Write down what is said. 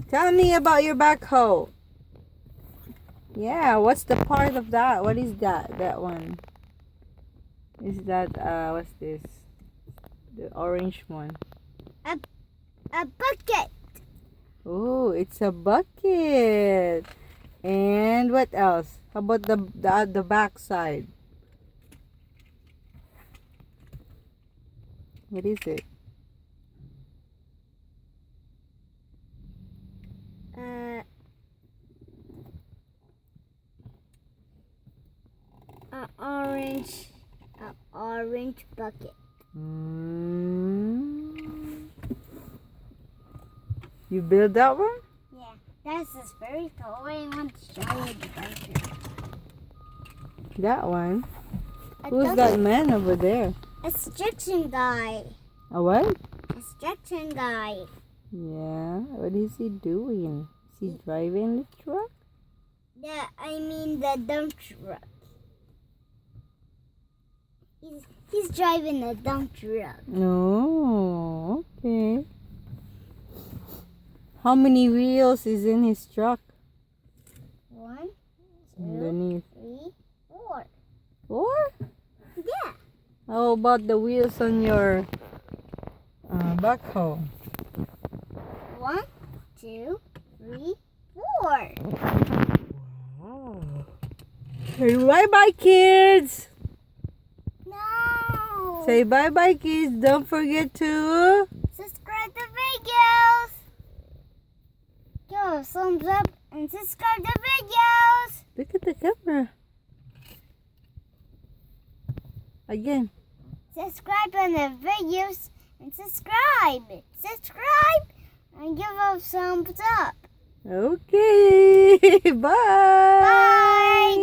Tell me about your backhoe. Yeah, what's the part of that? What is that? That one. Is that what's this? The orange one. A bucket. Oh, it's a bucket. And what else? How about the back side? What is it? An orange bucket. You build that one? Yeah, that's just very cool. I want to show you the picture. That one? Who's that man over there? A construction guy. A what? A construction guy. Yeah, what is he doing? Is he driving the truck? Yeah, I mean the dump truck. He's driving a dump truck. No, okay. How many wheels is in his truck? 1, 2, Underneath. 3, 4. 4? Yeah. How about the wheels on your backhoe? 1, 2, 3, 4. Wow. Say bye-bye, kids. No. Say bye-bye, kids. Don't forget to Subscribe to videos. Give a thumbs up and subscribe to videos. look at the camera. Again. Subscribe on the videos and subscribe. Subscribe and give a thumbs up. Okay. Bye. Bye.